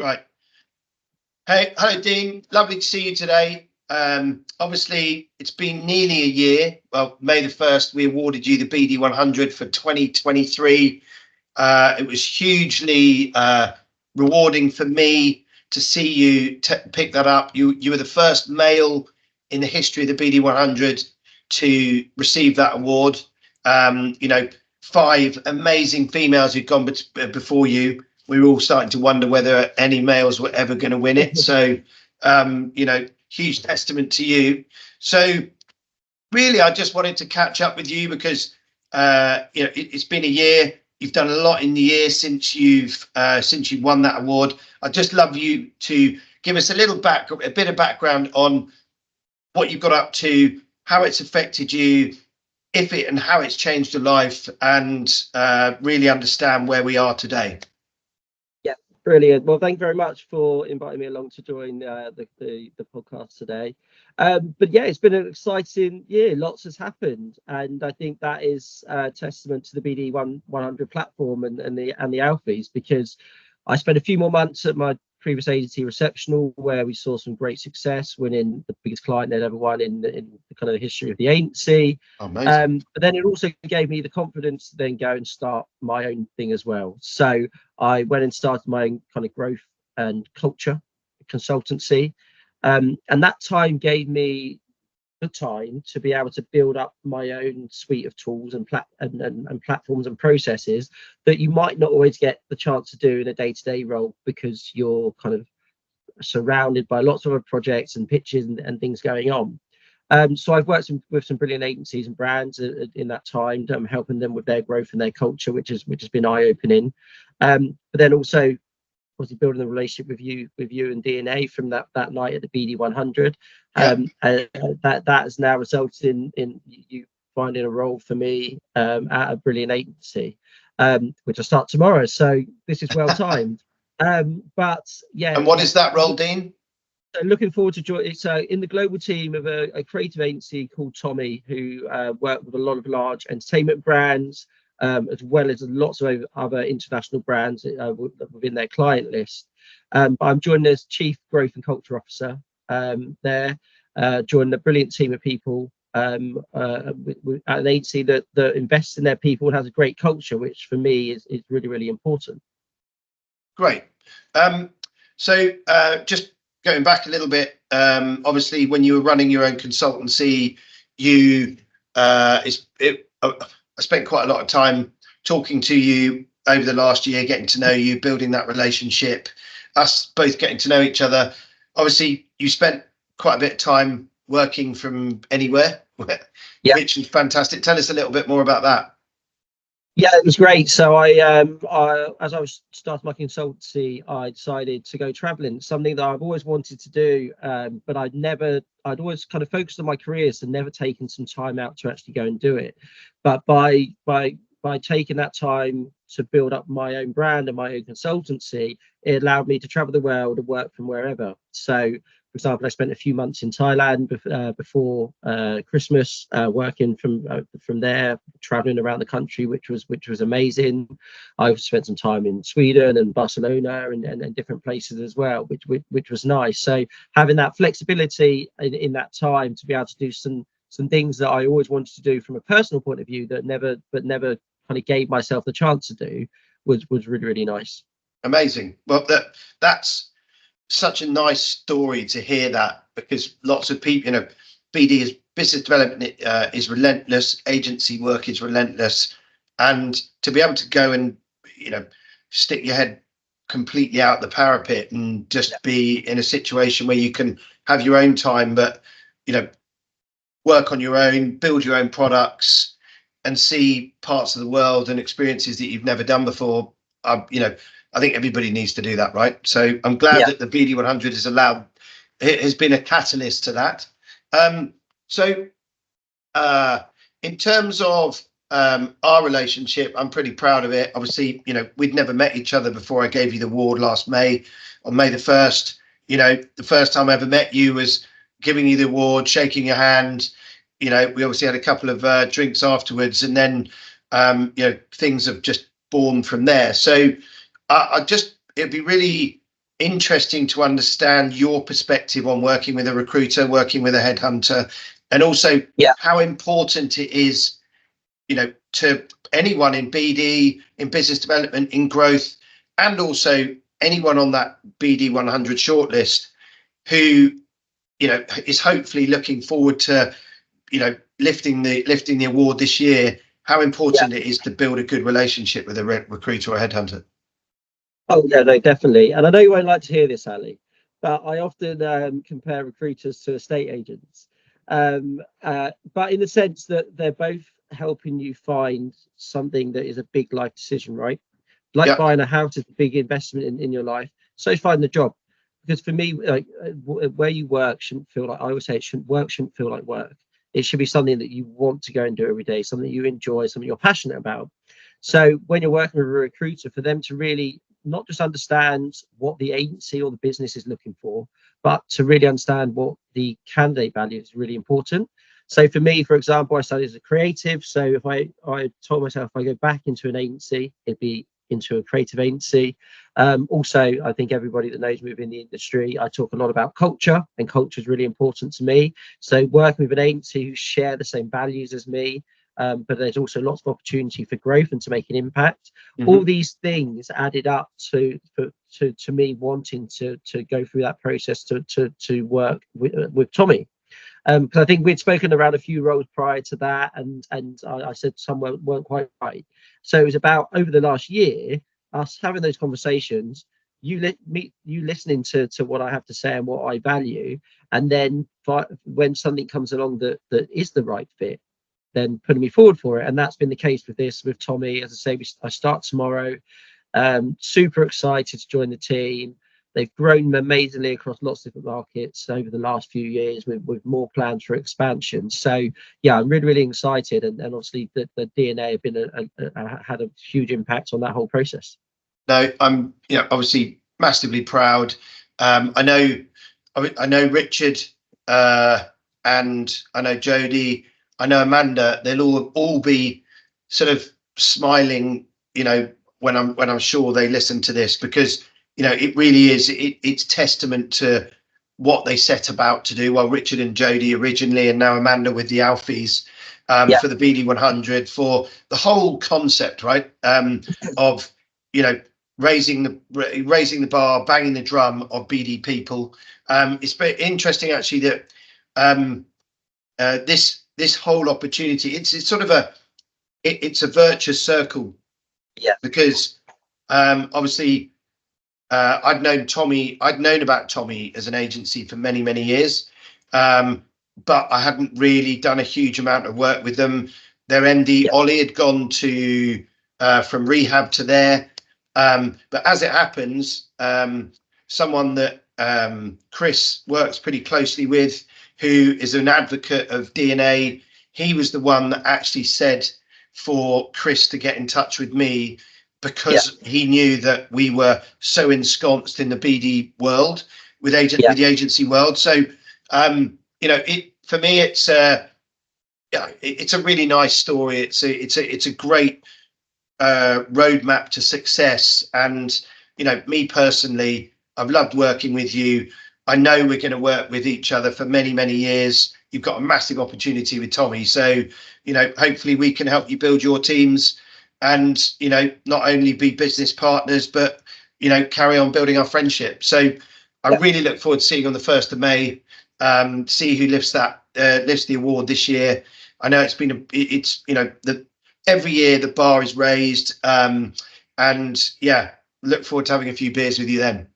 Right. Hey, hello, Dean. Lovely to see you today. Obviously, it's been nearly a year. Well, May the 1st, we awarded you the BD 100 for 2023. It was hugely rewarding for me to see you pick that up. You were the first male in the history of the BD 100 to receive that award. You know, 5 amazing females who'd gone before you. We were all starting to wonder whether any males were ever going to win it. So, you know, huge testament to you. So, really, I just wanted to catch up with you because, you know, it's been a year. You've done a lot in the year since you've won that award. I'd just love you to give us a bit of background on what you've got up to, how it's affected you, and how it's changed your life, and really understand where we are today. Yeah, brilliant. Well, thank you very much for inviting me along to join the podcast today. But yeah, it's been an exciting year. Lots has happened, and I think that is a testament to the BD 100 platform and the Alfies, because I spent a few more months at my previous agency, Receptional, where we saw some great success, winning the biggest client they'd ever won in the kind of the history of the agency. Amazing. But then it also gave me the confidence to then go and start my own thing as well. So I went and started my own kind of growth and culture consultancy. And that time gave me the time to be able to build up my own suite of tools and platforms and processes that you might not always get the chance to do in a day-to-day role, because you're kind of surrounded by lots of other projects and pitches and things going on. So I've worked with some brilliant agencies and brands in that time, helping them with their growth and their culture, which has been eye-opening. But then also, obviously, building a relationship with you and DNA from that night at the BD 100. That has now resulted in you finding a role for me at a brilliant agency, which I start tomorrow. So this is well timed. But yeah. And what is that role, Dean? Looking forward to join. It's in the global team of a creative agency called Tommy, who work with a lot of large entertainment brands, as well as lots of other international brands within their client list. I'm joined as Chief Growth and Culture Officer there, joining a brilliant team of people at an agency that invests in their people and has a great culture, which for me is really, really important. Great. So just going back a little bit, obviously, when you were running your own consultancy, I spent quite a lot of time talking to you over the last year, getting to know you, building that relationship, us both getting to know each other. Obviously, you spent quite a bit of time working from anywhere, which is fantastic. Tell us a little bit more about that. Yeah, it was great. So I as I was starting my consultancy, I decided to go traveling, something that I've always wanted to do, but I'd always kind of focused on my career, so never taken some time out to actually go and do it. But by taking that time to build up my own brand and my own consultancy, it allowed me to travel the world and work from wherever. So, for example, I spent a few months in Thailand before Christmas, working from there, traveling around the country, which was amazing. I've spent some time in Sweden and Barcelona and different places as well, which was nice. So having that flexibility in that time to be able to do some things that I always wanted to do from a personal point of view that never kind of gave myself the chance to do was really, really nice. Amazing. Well, that's such a nice story to hear that, because lots of people, BD is business development is relentless, agency work is relentless, and to be able to go and stick your head completely out the parapet and just be in a situation where you can have your own time, but work on your own, build your own products, and see parts of the world and experiences that you've never done before. I think everybody needs to do that, right? So I'm glad that the BD 100 has been a catalyst to that. So in terms of our relationship, I'm pretty proud of it. Obviously, we'd never met each other before I gave you the award last May, on May the 1st. The first time I ever met you was giving you the award, shaking your hand. We obviously had a couple of drinks afterwards, and then things have just born from there. So it'd be really interesting to understand your perspective on working with a recruiter, working with a headhunter, and also how important it is, to anyone in BD, in business development, in growth, and also anyone on that BD 100 shortlist who, is hopefully looking forward to, lifting the award this year, how important it is to build a good relationship with a recruiter or headhunter. Oh yeah, no, definitely. And I know you won't like to hear this, Ali, but I often compare recruiters to estate agents. But in the sense that they're both helping you find something that is a big life decision, right? Like buying a house is a big investment in your life. So find the job. Because for me, like where you work shouldn't feel like, I always say work shouldn't feel like work. It should be something that you want to go and do every day, something you enjoy, something you're passionate about. So when you're working with a recruiter, for them to really not just understand what the agency or the business is looking for, but to really understand what the candidate value is really important. So for me, for example, I studied as a creative. So if I told myself if I go back into an agency, it'd be into a creative agency. Also, I think everybody that knows me within the industry, I talk a lot about culture, and culture is really important to me. So working with an agency who share the same values as me, but there's also lots of opportunity for growth and to make an impact. All these things added up to me wanting to go through that process to work with Tommy. Because I think we'd spoken around a few roles prior to that, and I said some weren't quite right. So it was about over the last year, us having those conversations, you listening to what I have to say and what I value, and then when something comes along that is the right fit, then putting me forward for it. And that's been the case with Tommy. As I say, I start tomorrow. Super excited to join the team. They've grown amazingly across lots of different markets over the last few years with more plans for expansion. So yeah, I'm really, really excited. And obviously the DNA have been had a huge impact on that whole process. No, I'm obviously massively proud. I know Richard, and I know Jodie, I know Amanda. They'll all be sort of smiling, when I'm sure they listen to this, because it really is. It's testament to what they set about to do. Well, Richard and Jodie originally, and now Amanda with the Alfies, for the BD 100, for the whole concept, right? Of raising the bar, banging the drum of BD people. It's very interesting actually that this whole opportunity. It's sort of it's a virtuous circle. Yeah. Because obviously. I'd known about Tommy as an agency for many, many years, but I hadn't really done a huge amount of work with them. Their MD, Ollie, had gone to from rehab to there. But as it happens, someone that Chris works pretty closely with, who is an advocate of DNA, he was the one that actually said for Chris to get in touch with me, because he knew that we were so ensconced in the BD world with the agency world. So, for me, it's a really nice story. It's a great roadmap to success. And, me personally, I've loved working with you. I know we're going to work with each other for many, many years. You've got a massive opportunity with Tommy. So, hopefully we can help you build your teams, and not only be business partners, but carry on building our friendship. So I really look forward to seeing you on the 1st of May, see who lifts the award this year. I know every year the bar is raised, and look forward to having a few beers with you then.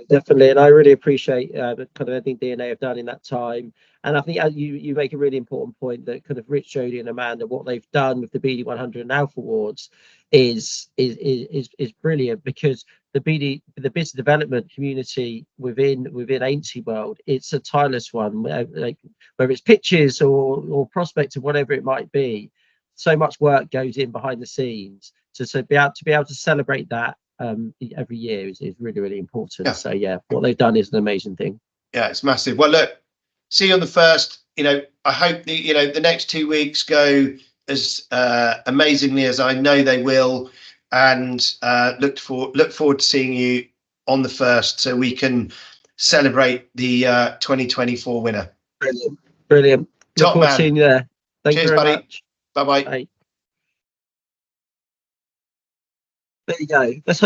Definitely, and I really appreciate kind of everything DNA have done in that time. And I think you make a really important point that kind of Rich, Jodie, and Amanda, what they've done with the BD 100 and Alpha Awards is brilliant, because the business development community within agency world, it's a tireless one. Like whether it's pitches or prospects or whatever it might be, so much work goes in behind the scenes to be able to celebrate that every year is really, really important. So what they've done is an amazing thing. Yeah, it's massive. Well, look, see you on the 1st. I hope the next 2 weeks go as amazingly as I know they will, and look forward to seeing you on the 1st, so we can celebrate the 2024 winner. Brilliant. Brilliant. Look Top forward to man. seeing you there. Thank Cheers, you very buddy. much. Bye bye. Bye. There you go. Let's